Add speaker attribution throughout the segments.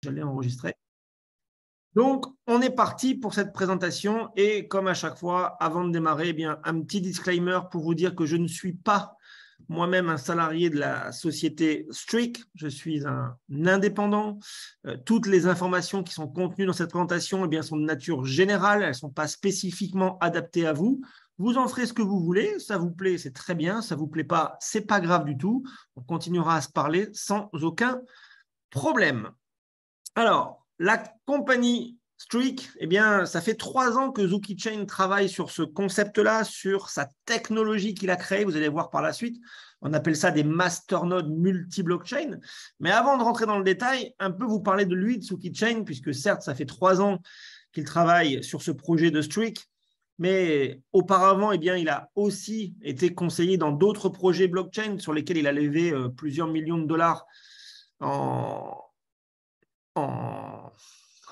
Speaker 1: J'allais enregistrer. Donc, on est parti pour cette présentation et comme à chaque fois, avant de démarrer, eh bien, un petit disclaimer pour vous dire que je ne suis pas moi-même un salarié de la société Streak, je suis un indépendant. Toutes les informations qui sont contenues dans cette présentation eh bien, sont de nature générale, elles ne sont pas spécifiquement adaptées à vous. Vous en ferez ce que vous voulez, ça vous plaît, c'est très bien, ça ne vous plaît pas, ce n'est pas grave du tout. On continuera à se parler sans aucun problème. Alors, la compagnie Streak, eh bien, ça fait 3 ans que ZukiChain travaille sur ce concept-là, sur sa technologie qu'il a créée. Vous allez voir par la suite. On appelle ça des masternodes multi-blockchain. Mais avant de rentrer dans le détail, un peu vous parler de lui, de ZukiChain, puisque certes, ça fait 3 ans qu'il travaille sur ce projet de Streak. Mais auparavant, eh bien, il a aussi été conseiller dans d'autres projets blockchain sur lesquels il a levé plusieurs millions de dollars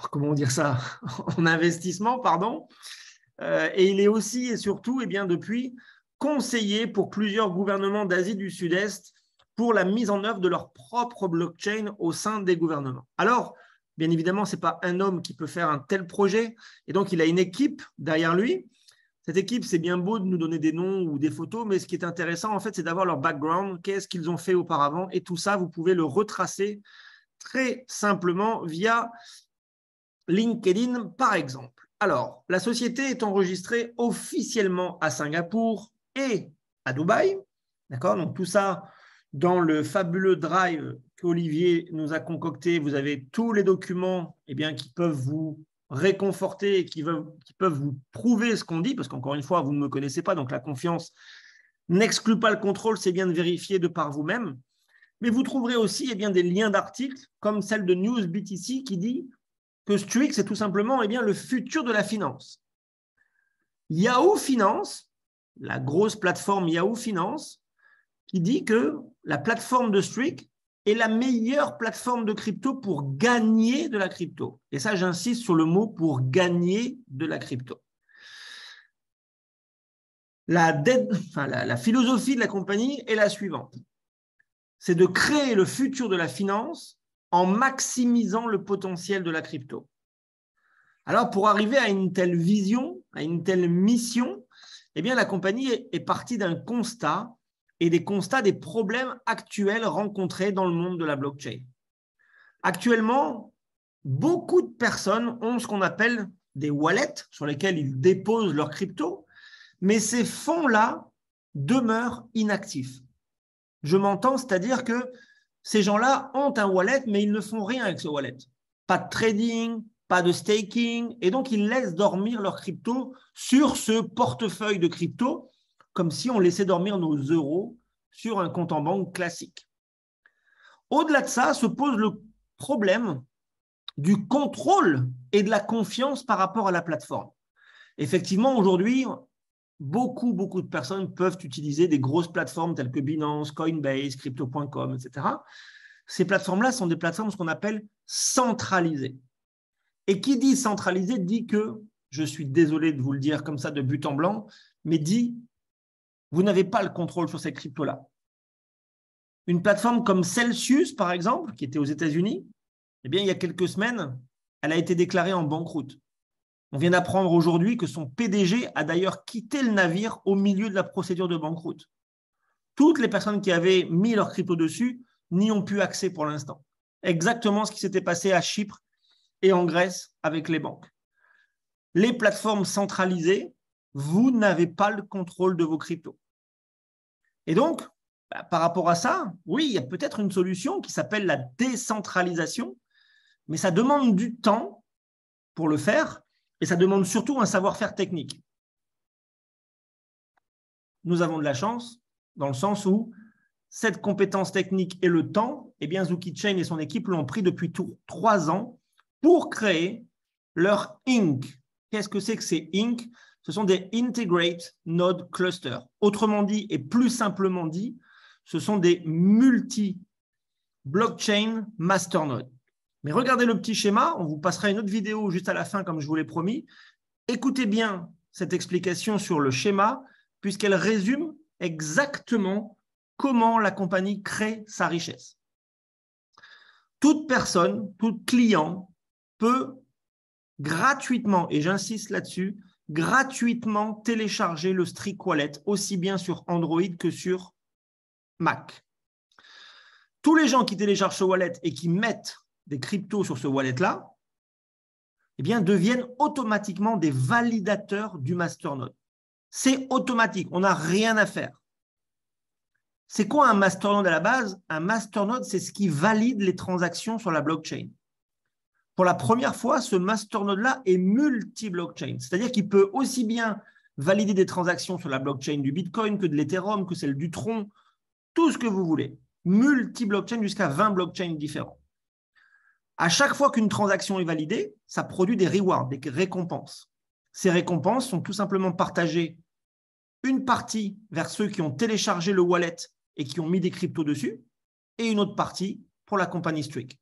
Speaker 1: comment dire ça, en investissement, pardon. Et il est aussi et surtout, eh bien, depuis, conseiller pour plusieurs gouvernements d'Asie du Sud-Est pour la mise en œuvre de leur propre blockchain au sein des gouvernements. Alors, bien évidemment, ce n'est pas un homme qui peut faire un tel projet, et donc il a une équipe derrière lui. Cette équipe, c'est bien beau de nous donner des noms ou des photos, mais ce qui est intéressant, en fait, c'est d'avoir leur background, qu'est-ce qu'ils ont fait auparavant, et tout ça, vous pouvez le retracer très simplement via LinkedIn, par exemple. Alors, la société est enregistrée officiellement à Singapour et à Dubaï. D'accord? Donc, tout ça dans le fabuleux drive qu'Olivier nous a concocté. Vous avez tous les documents eh bien, qui peuvent vous réconforter et qui peuvent vous prouver ce qu'on dit, parce qu'encore une fois, vous ne me connaissez pas, donc la confiance n'exclut pas le contrôle, c'est bien de vérifier de par vous-même. Mais vous trouverez aussi eh bien, des liens d'articles, comme celle de News BTC qui dit que Streak, c'est tout simplement eh bien, le futur de la finance. Yahoo Finance, la grosse plateforme Yahoo Finance, qui dit que la plateforme de Streak est la meilleure plateforme de crypto pour gagner de la crypto. Et ça, j'insiste sur le mot pour gagner de la crypto. La philosophie de la compagnie est la suivante. C'est de créer le futur de la finance en maximisant le potentiel de la crypto. Alors, pour arriver à une telle vision, à une telle mission, eh bien, la compagnie est partie d'un constat et des constats des problèmes actuels rencontrés dans le monde de la blockchain. Actuellement, beaucoup de personnes ont ce qu'on appelle des wallets sur lesquels ils déposent leurs cryptos, mais ces fonds-là demeurent inactifs. Je m'entends, c'est-à-dire que ces gens-là ont un wallet, mais ils ne font rien avec ce wallet. Pas de trading, pas de staking, et donc ils laissent dormir leurs cryptos sur ce portefeuille de crypto, comme si on laissait dormir nos euros sur un compte en banque classique. Au-delà de ça, se pose le problème du contrôle et de la confiance par rapport à la plateforme. Effectivement, aujourd'hui, beaucoup de personnes peuvent utiliser des grosses plateformes telles que Binance, Coinbase, Crypto.com, etc. Ces plateformes-là sont des plateformes ce qu'on appelle centralisées. Et qui dit centralisé dit que, je suis désolé de vous le dire comme ça de but en blanc, mais dit, vous n'avez pas le contrôle sur ces cryptos-là. Une plateforme comme Celsius, par exemple, qui était aux États-Unis, eh bien, il y a quelques semaines, elle a été déclarée en banqueroute. On vient d'apprendre aujourd'hui que son PDG a d'ailleurs quitté le navire au milieu de la procédure de banqueroute. Toutes les personnes qui avaient mis leur crypto dessus n'y ont plus accès pour l'instant. Exactement ce qui s'était passé à Chypre et en Grèce avec les banques. Les plateformes centralisées, vous n'avez pas le contrôle de vos cryptos. Et donc, par rapport à ça, oui, il y a peut-être une solution qui s'appelle la décentralisation, mais ça demande du temps pour le faire et ça demande surtout un savoir-faire technique. Nous avons de la chance dans le sens où cette compétence technique et le temps, eh bien, ZukiChain et son équipe l'ont pris depuis 3 ans pour créer leur INC. Qu'est-ce que ces INC? Ce sont des Integrate Node Clusters. Autrement dit, et plus simplement dit, ce sont des multi-blockchain masternodes. Mais regardez le petit schéma, on vous passera une autre vidéo juste à la fin, comme je vous l'ai promis. Écoutez bien cette explication sur le schéma, puisqu'elle résume exactement comment la compagnie crée sa richesse. toute personne, tout client peut gratuitement, et j'insiste là-dessus, gratuitement télécharger le Streak Wallet, aussi bien sur Android que sur Mac. Tous les gens qui téléchargent ce wallet et qui mettent des cryptos sur ce wallet-là, eh bien, deviennent automatiquement des validateurs du masternode. C'est automatique, on n'a rien à faire. C'est quoi un masternode à la base? Un masternode, c'est ce qui valide les transactions sur la blockchain. Pour la première fois, ce masternode-là est multi-blockchain, c'est-à-dire qu'il peut aussi bien valider des transactions sur la blockchain du Bitcoin que de l'Ethereum, que celle du Tron, tout ce que vous voulez. Multi-blockchain jusqu'à 20 blockchains différents. À chaque fois qu'une transaction est validée, ça produit des rewards, des récompenses. Ces récompenses sont tout simplement partagées une partie vers ceux qui ont téléchargé le wallet et qui ont mis des cryptos dessus, et une autre partie pour la compagnie Streak.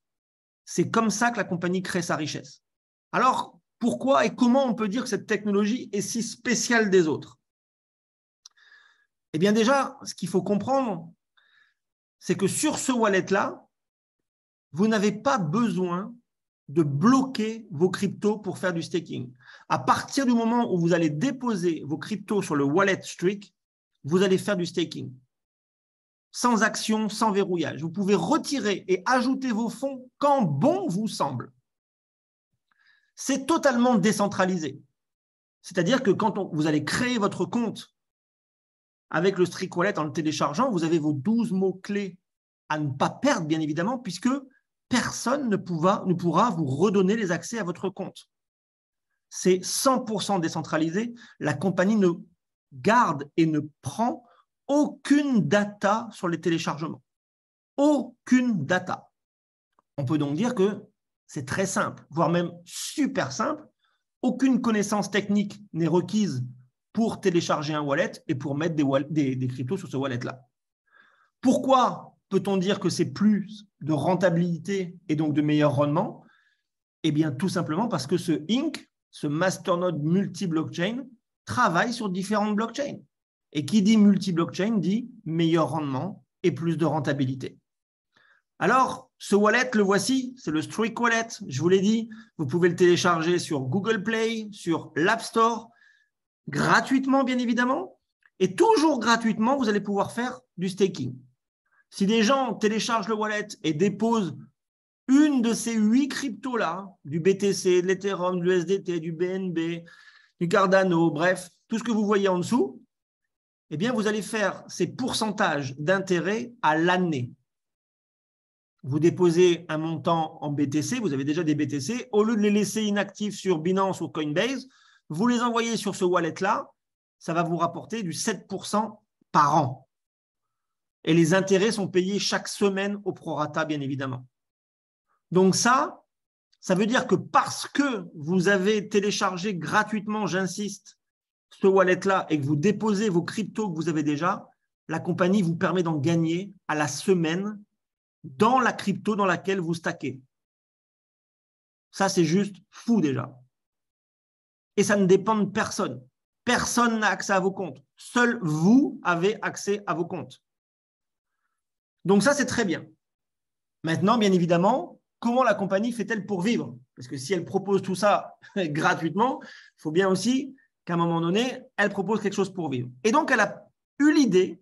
Speaker 1: C'est comme ça que la compagnie crée sa richesse. Alors, pourquoi et comment on peut dire que cette technologie est si spéciale des autres? Eh bien déjà, ce qu'il faut comprendre, c'est que sur ce wallet-là, vous n'avez pas besoin de bloquer vos cryptos pour faire du staking. À partir du moment où vous allez déposer vos cryptos sur le wallet Streak, vous allez faire du staking. Sans action, sans verrouillage. Vous pouvez retirer et ajouter vos fonds quand bon vous semble. C'est totalement décentralisé. C'est-à-dire que quand vous allez créer votre compte avec le Streak Wallet en le téléchargeant, vous avez vos 12 mots-clés à ne pas perdre, bien évidemment, puisque personne ne pourra vous redonner les accès à votre compte. C'est 100% décentralisé. La compagnie ne garde et ne prend aucune data sur les téléchargements. Aucune data. On peut donc dire que c'est très simple, voire même super simple. Aucune connaissance technique n'est requise pour télécharger un wallet et pour mettre des cryptos sur ce wallet-là. Pourquoi peut-on dire que c'est plus de rentabilité et donc de meilleur rendement? Eh bien, tout simplement parce que ce Inc, ce masternode multi-blockchain, travaille sur différentes blockchains. Et qui dit multi-blockchain dit meilleur rendement et plus de rentabilité. Alors, ce wallet, le voici, c'est le Streak Wallet. Je vous l'ai dit, vous pouvez le télécharger sur Google Play, sur l'App Store, gratuitement, bien évidemment. Et toujours gratuitement, vous allez pouvoir faire du staking. Si des gens téléchargent le wallet et déposent une de ces 8 cryptos-là, du BTC, de l'Ethereum, du USDT, du BNB, du Cardano, bref, tout ce que vous voyez en dessous, eh bien, vous allez faire ces pourcentages d'intérêt à l'année. Vous déposez un montant en BTC, vous avez déjà des BTC, au lieu de les laisser inactifs sur Binance ou Coinbase, vous les envoyez sur ce wallet-là, ça va vous rapporter du 7% par an. Et les intérêts sont payés chaque semaine au prorata, bien évidemment. Donc ça veut dire que parce que vous avez téléchargé gratuitement, j'insiste, ce wallet-là et que vous déposez vos cryptos que vous avez déjà, la compagnie vous permet d'en gagner à la semaine dans la crypto dans laquelle vous stackez. Ça, c'est juste fou déjà. Et ça ne dépend de personne. Personne n'a accès à vos comptes. Seul vous avez accès à vos comptes. Donc ça, c'est très bien. Maintenant, bien évidemment, comment la compagnie fait-elle pour vivre? Parce que si elle propose tout ça gratuitement, il faut bien aussi qu'à un moment donné, elle propose quelque chose pour vivre. Et donc, elle a eu l'idée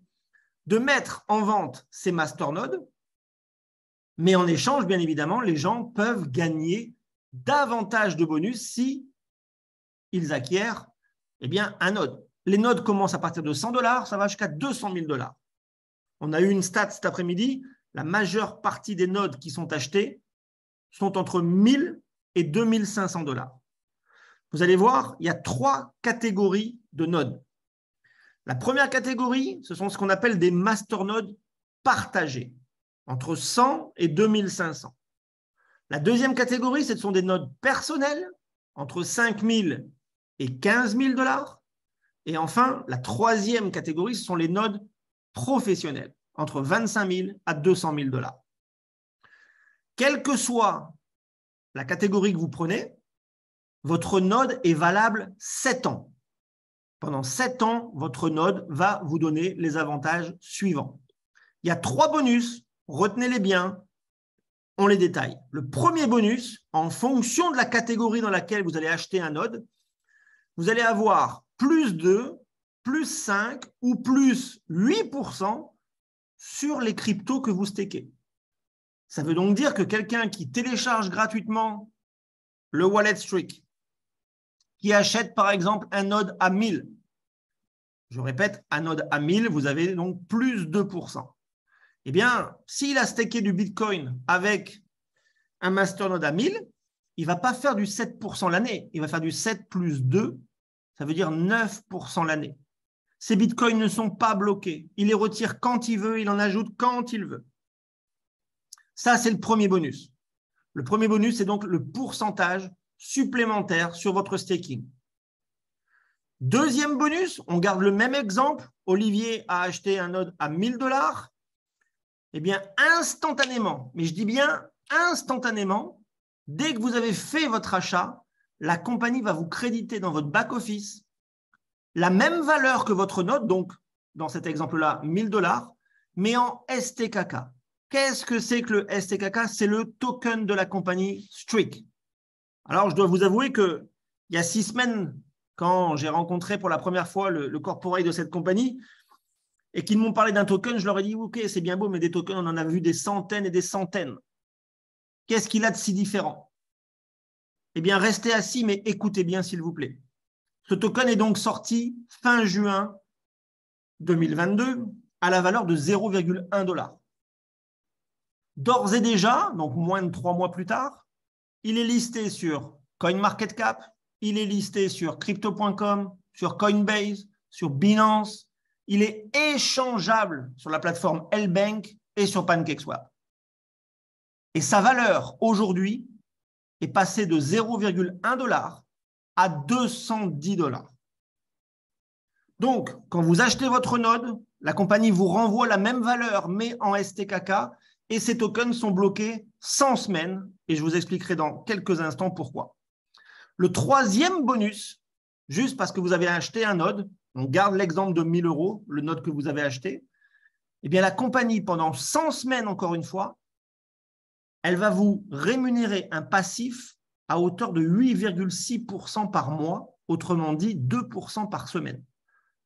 Speaker 1: de mettre en vente ces masternodes, mais en échange, bien évidemment, les gens peuvent gagner davantage de bonus si ils acquièrent un node. Les nodes commencent à partir de 100 $, ça va jusqu'à 200 000 $. On a eu une stat cet après-midi, la majeure partie des nodes qui sont achetés sont entre 1 000 et 2 500 $. Vous allez voir, il y a 3 catégories de nodes. La première catégorie, ce sont ce qu'on appelle des masternodes partagés, entre 100 et 2 500. La deuxième catégorie, ce sont des nodes personnelles, entre 5 000 et 15 000 $. Et enfin, la troisième catégorie, ce sont les nodes professionnels, entre 25 000 à 200 000 $. Quelle que soit la catégorie que vous prenez, votre node est valable 7 ans. Pendant 7 ans, votre node va vous donner les avantages suivants. Il y a 3 bonus, retenez-les bien. On les détaille. Le premier bonus, en fonction de la catégorie dans laquelle vous allez acheter un node, vous allez avoir plus 2, plus 5 ou plus 8% sur les cryptos que vous stakez. Ça veut donc dire que quelqu'un qui télécharge gratuitement le Wallet Streak, qui achète par exemple un node à 1000, je répète, un node à 1000, vous avez donc plus 2%. Eh bien, s'il a staké du Bitcoin avec un masternode à 1000, il ne va pas faire du 7% l'année, il va faire du 7 plus 2, ça veut dire 9% l'année. Ces bitcoins ne sont pas bloqués, il les retire quand il veut, il en ajoute quand il veut. Ça, c'est le premier bonus. Le premier bonus, c'est donc le pourcentage supplémentaire sur votre staking. Deuxième bonus, on garde le même exemple. Olivier a acheté un node à 1000 $. Eh bien, instantanément, mais je dis bien instantanément, dès que vous avez fait votre achat, la compagnie va vous créditer dans votre back-office la même valeur que votre node, donc dans cet exemple-là, 1000 $, mais en STKK. Qu'est-ce que c'est que le STKK? C'est le token de la compagnie Streak. Alors, je dois vous avouer qu'il y a 6 semaines, quand j'ai rencontré pour la première fois le corporate de cette compagnie, et qu'ils m'ont parlé d'un token, je leur ai dit, ok, c'est bien beau, mais des tokens, on en a vu des centaines et des centaines. Qu'est-ce qu'il a de si différent? Eh bien, restez assis, mais écoutez bien, s'il vous plaît. Ce token est donc sorti fin juin 2022 à la valeur de 0,1 $. D'ores et déjà, donc moins de 3 mois plus tard, il est listé sur CoinMarketCap, il est listé sur Crypto.com, sur Coinbase, sur Binance. Il est échangeable sur la plateforme L-Bank et sur PancakeSwap. Et sa valeur aujourd'hui est passée de 0,1 $ à 210 $. Donc, quand vous achetez votre node, la compagnie vous renvoie la même valeur, mais en STKK, et ces tokens sont bloqués 100 semaines, et je vous expliquerai dans quelques instants pourquoi. Le troisième bonus, juste parce que vous avez acheté un node, on garde l'exemple de 1000 €, le node que vous avez acheté, eh bien la compagnie, pendant 100 semaines, encore une fois, elle va vous rémunérer un passif à hauteur de 8,6% par mois, autrement dit 2% par semaine.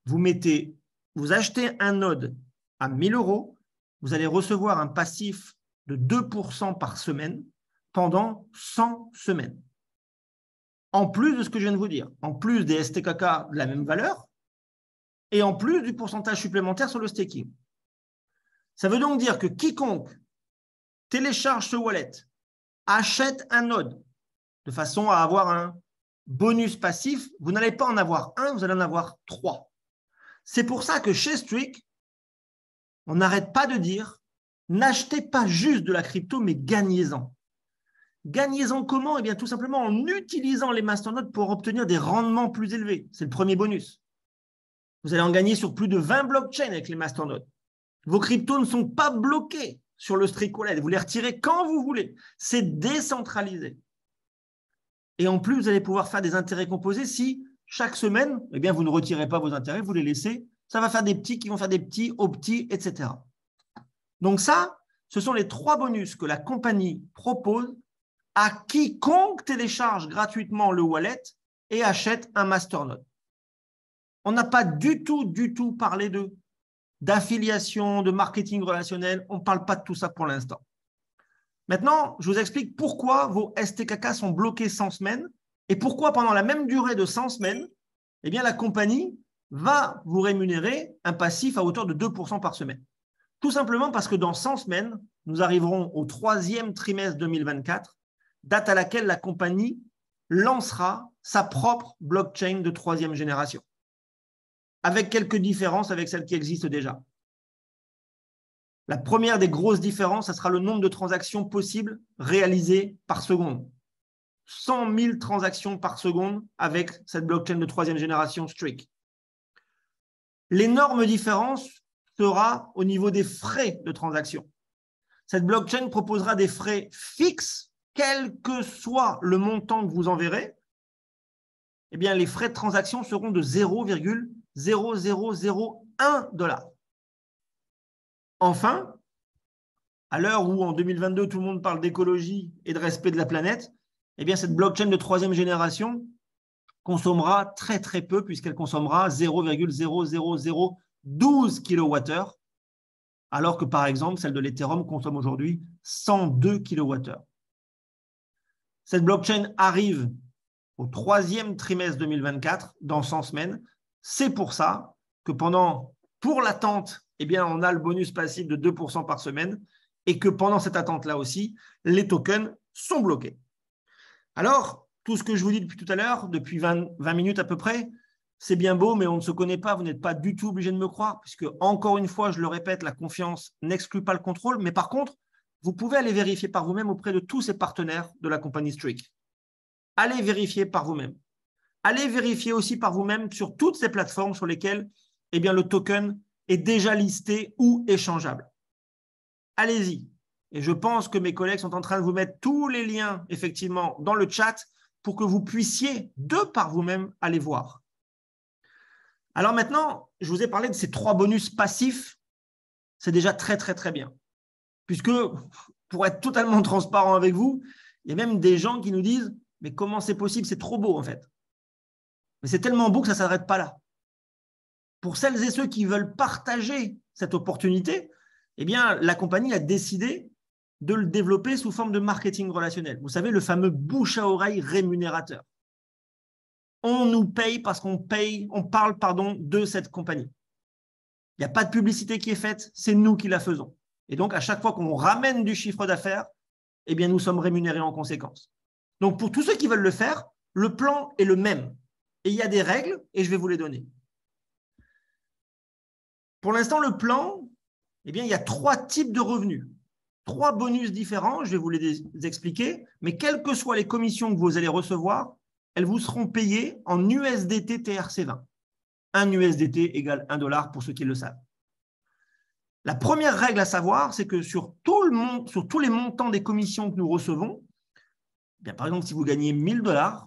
Speaker 1: Vous achetez un node à 1000 €, vous allez recevoir un passif de 2% par semaine pendant 100 semaines. En plus de ce que je viens de vous dire, en plus des STKK de la même valeur et en plus du pourcentage supplémentaire sur le staking. Ça veut donc dire que quiconque télécharge ce wallet, achète un node de façon à avoir un bonus passif, vous n'allez pas en avoir un, vous allez en avoir 3. C'est pour ça que chez Streak, on n'arrête pas de dire n'achetez pas juste de la crypto, mais gagnez-en. Gagnez-en comment? Eh bien, tout simplement en utilisant les masternodes pour obtenir des rendements plus élevés. C'est le premier bonus. Vous allez en gagner sur plus de 20 blockchains avec les masternodes. Vos cryptos ne sont pas bloqués sur le Streak Wallet. Vous les retirez quand vous voulez. C'est décentralisé. Et en plus, vous allez pouvoir faire des intérêts composés si chaque semaine, eh bien, vous ne retirez pas vos intérêts, vous les laissez. Ça va faire des petits qui vont faire des petits aux petits, etc. Donc ça, ce sont les 3 bonus que la compagnie propose à quiconque télécharge gratuitement le wallet et achète un masternode. On n'a pas du tout parlé d'affiliation, de marketing relationnel. On ne parle pas de tout ça pour l'instant. Maintenant, je vous explique pourquoi vos STKK sont bloqués 100 semaines et pourquoi pendant la même durée de 100 semaines, eh bien, la compagnie va vous rémunérer un passif à hauteur de 2% par semaine. Tout simplement parce que dans 100 semaines, nous arriverons au 3e trimestre 2024, date à laquelle la compagnie lancera sa propre blockchain de 3e génération, avec quelques différences avec celles qui existent déjà. La première des grosses différences, ce sera le nombre de transactions possibles réalisées par seconde. 100 000 transactions par seconde avec cette blockchain de 3e génération Streak. L'énorme différence sera au niveau des frais de transaction. Cette blockchain proposera des frais fixes, quel que soit le montant que vous enverrez. Eh bien, les frais de transaction seront de 0,0001 $. Enfin, à l'heure où en 2022, tout le monde parle d'écologie et de respect de la planète, eh bien, cette blockchain de troisième génération consommera très, très peu puisqu'elle consommera 0,00012 kWh, alors que, par exemple, celle de l'Ethereum consomme aujourd'hui 102 kWh. Cette blockchain arrive au troisième trimestre 2024, dans 100 semaines. C'est pour ça que pour l'attente, eh bien, on a le bonus passif de 2% par semaine et que pendant cette attente-là aussi, les tokens sont bloqués. Alors, tout ce que je vous dis depuis tout à l'heure, depuis 20 minutes à peu près, c'est bien beau, mais on ne se connaît pas, vous n'êtes pas du tout obligé de me croire, puisque, encore une fois, je le répète, la confiance n'exclut pas le contrôle, mais par contre, vous pouvez aller vérifier par vous-même auprès de tous ces partenaires de la compagnie Streak. Allez vérifier par vous-même. Allez vérifier aussi par vous-même sur toutes ces plateformes sur lesquelles eh bien, le token est déjà listé ou échangeable. Allez-y. Et je pense que mes collègues sont en train de vous mettre tous les liens, effectivement, dans le chat pour que vous puissiez, de par vous-même, aller voir. Alors maintenant, je vous ai parlé de ces 3 bonus passifs. C'est déjà très, très, très bien. Puisque, pour être totalement transparent avec vous, il y a même des gens qui nous disent « Mais comment c'est possible? C'est trop beau, en fait. » Mais c'est tellement beau que ça ne s'arrête pas là. Pour celles et ceux qui veulent partager cette opportunité, eh bien, la compagnie a décidé de le développer sous forme de marketing relationnel. Vous savez, le fameux bouche à oreille rémunérateur. On nous paye parce qu'on parle de cette compagnie. Il n'y a pas de publicité qui est faite, c'est nous qui la faisons. Et donc, à chaque fois qu'on ramène du chiffre d'affaires, eh bien, nous sommes rémunérés en conséquence. Donc, pour tous ceux qui veulent le faire, le plan est le même. Et il y a des règles et je vais vous les donner. Pour l'instant, le plan, eh bien, il y a 3 types de revenus. 3 bonus différents, je vais vous les expliquer, mais quelles que soient les commissions que vous allez recevoir, elles vous seront payées en USDT TRC20. 1 USDT égale $1 pour ceux qui le savent. La première règle à savoir, c'est que sur tous les montants des commissions que nous recevons, eh bien, par exemple, si vous gagnez $1000,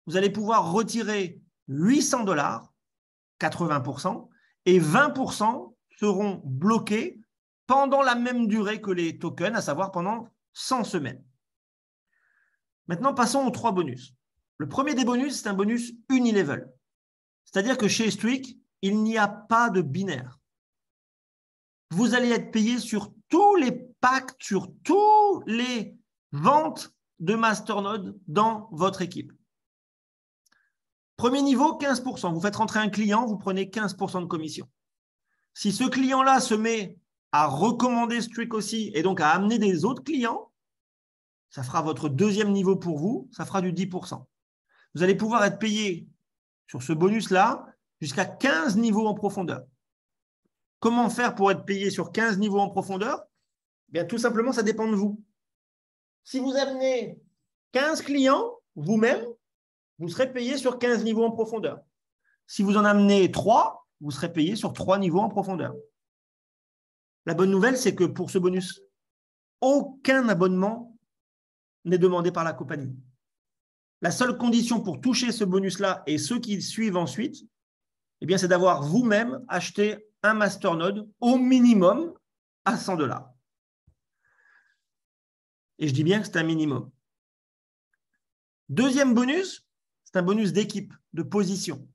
Speaker 1: vous allez pouvoir retirer $800, 80%, et 20% seront bloqués pendant la même durée que les tokens, à savoir pendant 100 semaines. Maintenant, passons aux 3 bonus. Le premier des bonus, c'est un bonus unilevel. C'est-à-dire que chez Streak, il n'y a pas de binaire. Vous allez être payé sur tous les packs, sur tous les ventes de Masternode dans votre équipe. Premier niveau, 15%. Vous faites rentrer un client, vous prenez 15% de commission. Si ce client-là se met à recommander Streak aussi et donc à amener des autres clients, ça fera votre deuxième niveau pour vous, ça fera du 10%. Vous allez pouvoir être payé sur ce bonus-là jusqu'à 15 niveaux en profondeur. Comment faire pour être payé sur 15 niveaux en profondeur? Bien, tout simplement, ça dépend de vous. Si vous amenez 15 clients, vous-même, vous serez payé sur 15 niveaux en profondeur. Si vous en amenez 3, vous serez payé sur 3 niveaux en profondeur. La bonne nouvelle, c'est que pour ce bonus, aucun abonnement n'est demandé par la compagnie. La seule condition pour toucher ce bonus-là et ceux qui suivent ensuite, eh bien, c'est d'avoir vous-même acheté un masternode au minimum à $100. Et je dis bien que c'est un minimum. Deuxième bonus, c'est un bonus d'équipe, de position.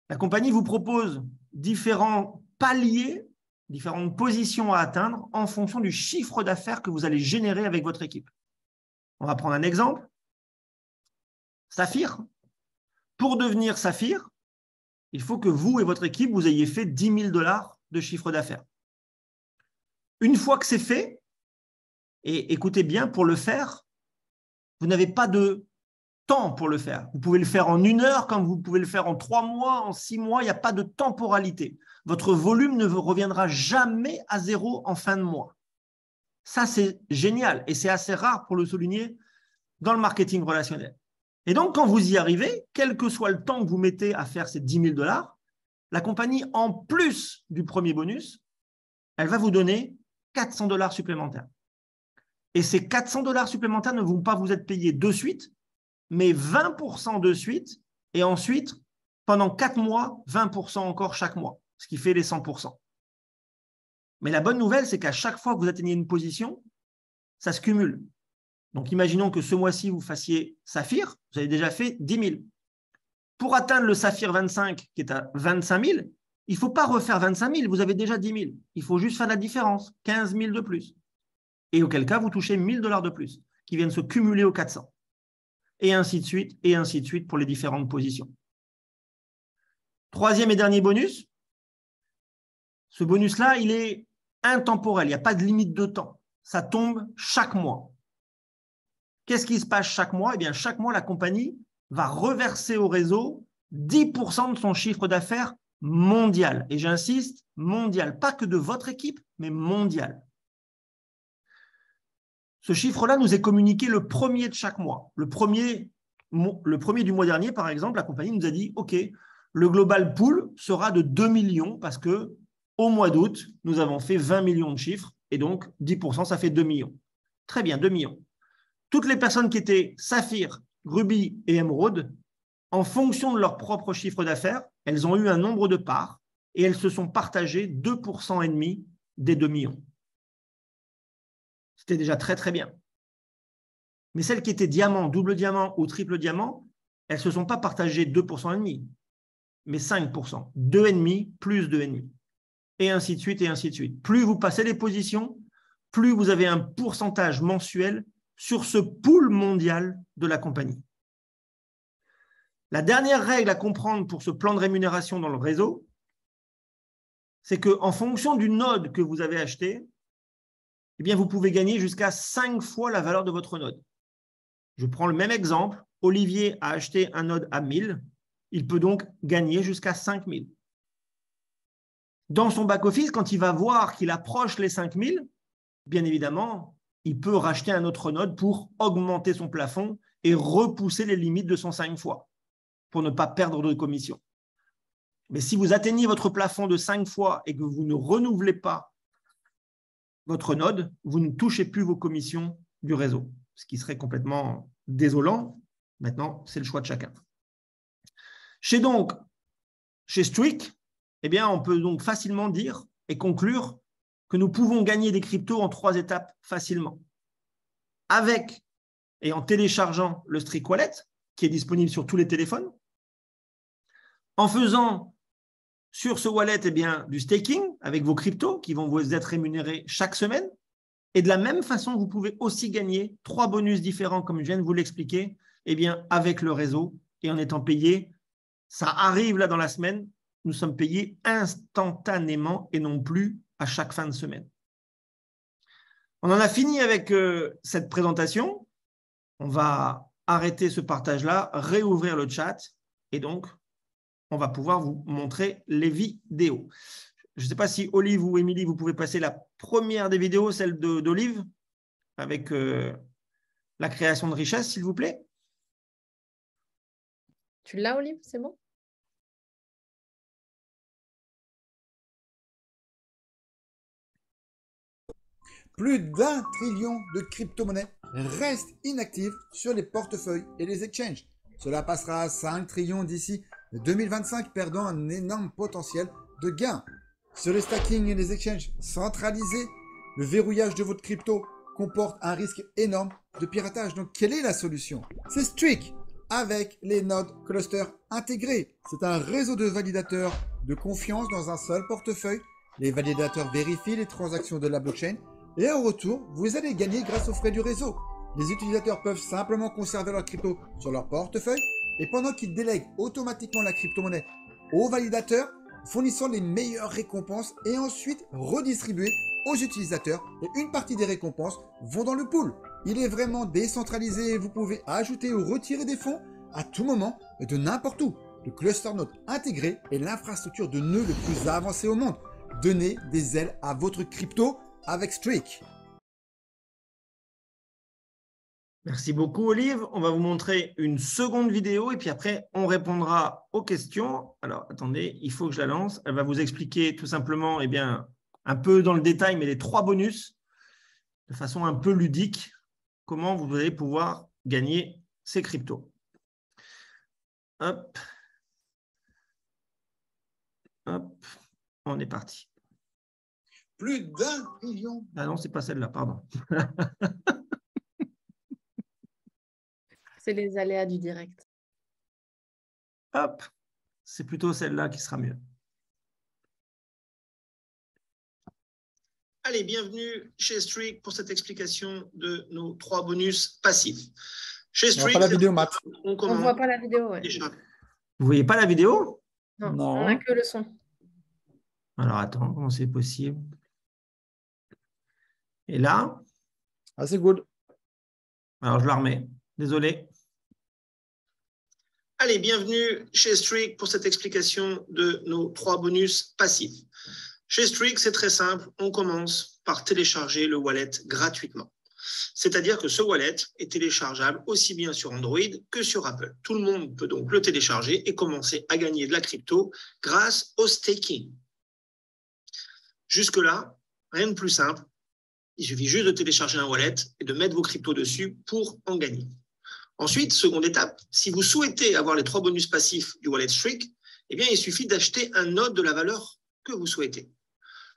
Speaker 1: La compagnie vous propose différents paliers, différentes positions à atteindre en fonction du chiffre d'affaires que vous allez générer avec votre équipe. On va prendre un exemple. Saphir. Pour devenir Saphir, il faut que vous et votre équipe, vous ayez fait $10 000 de chiffre d'affaires. Une fois que c'est fait, et écoutez bien, pour le faire, vous n'avez pas de temps pour le faire. Vous pouvez le faire en 1 heure, comme vous pouvez le faire en 3 mois, en 6 mois, il n'y a pas de temporalité. Votre volume ne reviendra jamais à 0 en fin de mois. Ça, c'est génial et c'est assez rare pour le souligner dans le marketing relationnel. Et donc, quand vous y arrivez, quel que soit le temps que vous mettez à faire ces $10 000, la compagnie, en plus du premier bonus, elle va vous donner $400 supplémentaires. Et ces $400 supplémentaires ne vont pas vous être payés de suite, mais 20% de suite, et ensuite, pendant 4 mois, 20% encore chaque mois, ce qui fait les 100%. Mais la bonne nouvelle, c'est qu'à chaque fois que vous atteignez une position, ça se cumule. Donc, imaginons que ce mois-ci, vous fassiez Saphir, vous avez déjà fait 10 000. Pour atteindre le Saphir 25, qui est à 25 000, il ne faut pas refaire 25 000, vous avez déjà 10 000. Il faut juste faire la différence, 15 000 de plus. Et auquel cas, vous touchez 1 000 $ de plus, qui viennent se cumuler aux 400. Et ainsi de suite pour les différentes positions. Troisième et dernier bonus. Ce bonus-là, il est intemporel, il n'y a pas de limite de temps. Ça tombe chaque mois. Qu'est-ce qui se passe chaque mois? Eh bien, chaque mois, la compagnie va reverser au réseau 10% de son chiffre d'affaires mondial. Et j'insiste, mondial. Pas que de votre équipe, mais mondial. Ce chiffre-là nous est communiqué le premier de chaque mois. Le premier du mois dernier, par exemple, la compagnie nous a dit « Ok, le global pool sera de 2 millions parce qu'au mois d'août, nous avons fait 20 millions de chiffres et donc 10%, ça fait 2 millions. » Très bien, 2 millions. Toutes les personnes qui étaient Saphir, Ruby et Émeraude, en fonction de leur propre chiffre d'affaires, elles ont eu un nombre de parts et elles se sont partagées 2,5% des 2 millions. C'était déjà très, très bien. Mais celles qui étaient diamant, double diamant ou triple diamant, elles ne se sont pas partagées 2,5%, mais 5%. 2,5 plus 2,5. Et ainsi de suite, et ainsi de suite. Plus vous passez les positions, plus vous avez un pourcentage mensuel sur ce pool mondial de la compagnie. La dernière règle à comprendre pour ce plan de rémunération dans le réseau, c'est qu'en fonction du node que vous avez acheté, eh bien, vous pouvez gagner jusqu'à 5 fois la valeur de votre node. Je prends le même exemple. Olivier a acheté un node à 1000. Il peut donc gagner jusqu'à 5000. Dans son back-office, quand il va voir qu'il approche les 5000, bien évidemment, il peut racheter un autre node pour augmenter son plafond et repousser les limites de son 5 fois pour ne pas perdre de commission. Mais si vous atteignez votre plafond de 5 fois et que vous ne renouvelez pas votre node, vous ne touchez plus vos commissions du réseau, ce qui serait complètement désolant. Maintenant, c'est le choix de chacun. Chez Streak, eh bien, on peut donc facilement dire et conclure que nous pouvons gagner des cryptos en 3 étapes facilement. Avec et en téléchargeant le Streak Wallet, qui est disponible sur tous les téléphones, en faisant sur ce wallet eh bien, du staking avec vos cryptos qui vont vous être rémunérés chaque semaine. Et de la même façon, vous pouvez aussi gagner 3 bonus différents, comme je viens de vous l'expliquer, eh bien, avec le réseau et en étant payé. Ça arrive là dans la semaine, nous sommes payés instantanément et non plus à chaque fin de semaine. On en a fini avec cette présentation. On va arrêter ce partage-là, réouvrir le chat et donc, on va pouvoir vous montrer les vidéos. Je ne sais pas si Olive ou Émilie, vous pouvez passer la première des vidéos, celle d'Olive, avec la création de richesse, s'il vous plaît.
Speaker 2: Tu l'as, Olive, c'est bon?
Speaker 3: Plus d'1 trillion de crypto-monnaies restent inactives sur les portefeuilles et les exchanges. Cela passera à 5 trillions d'ici 2025, perdant un énorme potentiel de gains. Sur les stacking et les exchanges centralisés, le verrouillage de votre crypto comporte un risque énorme de piratage. Donc, quelle est la solution? C'est Streak avec les nodes clusters intégrés. C'est un réseau de validateurs de confiance dans un seul portefeuille. Les validateurs vérifient les transactions de la blockchain et en retour, vous allez gagner grâce aux frais du réseau. Les utilisateurs peuvent simplement conserver leur crypto sur leur portefeuille et pendant qu'ils délèguent automatiquement la crypto-monnaie aux validateurs, fournissant les meilleures récompenses et ensuite redistribuer aux utilisateurs et une partie des récompenses vont dans le pool. Il est vraiment décentralisé et vous pouvez ajouter ou retirer des fonds à tout moment et de n'importe où. Le cluster node intégré est l'infrastructure de nœuds le plus avancé au monde. Donnez des ailes à votre crypto avec Streak.
Speaker 1: Merci beaucoup, Olive. On va vous montrer une seconde vidéo et puis après, on répondra aux questions. Alors, attendez, il faut que je la lance. Elle va vous expliquer tout simplement, eh bien, un peu dans le détail, mais les 3 bonus, de façon un peu ludique, comment vous allez pouvoir gagner ces cryptos. Hop. Hop. On est parti.
Speaker 3: Plus d'1 trillion.
Speaker 1: Ah non, ce n'est pas celle-là, pardon.
Speaker 2: C'est les aléas du direct.
Speaker 1: Hop, c'est plutôt celle-là qui sera mieux. Allez, bienvenue chez Streak pour cette explication de nos 3 bonus passifs. Chez
Speaker 3: On voit
Speaker 1: Streak,
Speaker 3: pas la vidéo, Matt.
Speaker 1: on
Speaker 2: On
Speaker 1: commence.
Speaker 2: ne voit pas la vidéo. Ouais.
Speaker 1: Vous voyez pas la vidéo?
Speaker 2: Non,
Speaker 3: Non.
Speaker 2: on n'a que le son.
Speaker 1: Alors, attends, comment c'est possible? Et là,
Speaker 3: Ah, c'est good.
Speaker 1: alors je la remets. Désolé. Allez, bienvenue chez Streak pour cette explication de nos 3 bonus passifs. Chez Streak, c'est très simple. On commence par télécharger le wallet gratuitement. C'est-à-dire que ce wallet est téléchargeable aussi bien sur Android que sur Apple. Tout le monde peut donc le télécharger et commencer à gagner de la crypto grâce au staking. Jusque-là, rien de plus simple. Il suffit juste de télécharger un wallet et de mettre vos cryptos dessus pour en gagner. Ensuite, seconde étape, si vous souhaitez avoir les 3 bonus passifs du wallet Streak, eh bien, il suffit d'acheter un node de la valeur que vous souhaitez.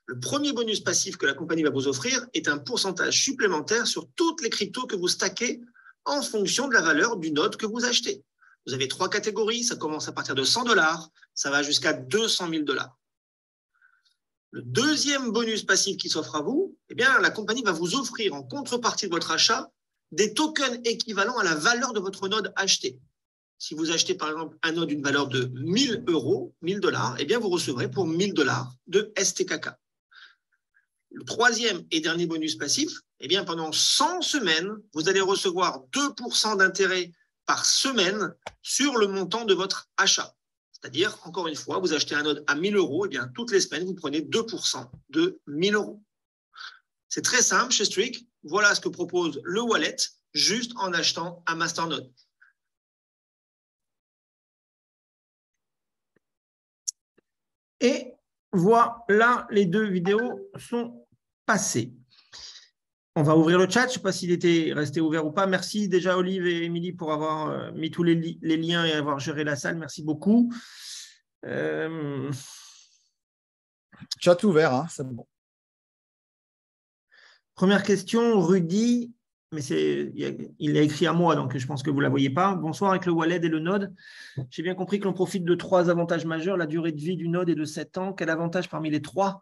Speaker 1: Le premier bonus passif que la compagnie va vous offrir est un pourcentage supplémentaire sur toutes les cryptos que vous stackez en fonction de la valeur du node que vous achetez. Vous avez 3 catégories, ça commence à partir de $100, ça va jusqu'à 200 000 $. Le deuxième bonus passif qui s'offre à vous, eh bien, la compagnie va vous offrir en contrepartie de votre achat des tokens équivalents à la valeur de votre node acheté. Si vous achetez par exemple un node d'une valeur de 1 000 €, 1 000 $, eh bien, vous recevrez pour 1 000 $ de STKK. Le troisième et dernier bonus passif, eh bien, pendant 100 semaines, vous allez recevoir 2% d'intérêt par semaine sur le montant de votre achat. C'est-à-dire, encore une fois, vous achetez un node à 1 000 €, eh bien, toutes les semaines, vous prenez 2% de 1 000 €. C'est très simple chez Streak. Voilà ce que propose le wallet juste en achetant un masternode. Et voilà, les 2 vidéos sont passées. On va ouvrir le chat. Je ne sais pas s'il était resté ouvert ou pas. Merci déjà Olive et Émilie pour avoir mis tous les liens et avoir géré la salle. Merci beaucoup.
Speaker 3: Chat ouvert, hein, c'est bon.
Speaker 1: Première question, Rudy, mais il a écrit à moi, donc je pense que vous ne la voyez pas. Bonsoir, avec le wallet et le node. J'ai bien compris que l'on profite de 3 avantages majeurs. La durée de vie du node est de 7 ans. Quel avantage parmi les 3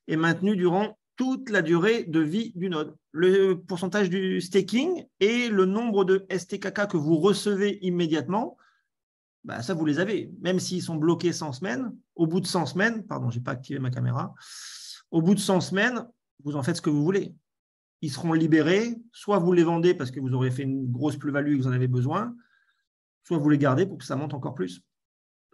Speaker 1: est maintenu durant toute la durée de vie du node? Le pourcentage du staking et le nombre de STKK que vous recevez immédiatement, bah ça, vous les avez. Même s'ils sont bloqués 100 semaines, au bout de 100 semaines, pardon, je n'ai pas activé ma caméra, au bout de 100 semaines, vous en faites ce que vous voulez. Ils seront libérés, soit vous les vendez parce que vous aurez fait une grosse plus-value et que vous en avez besoin, soit vous les gardez pour que ça monte encore plus.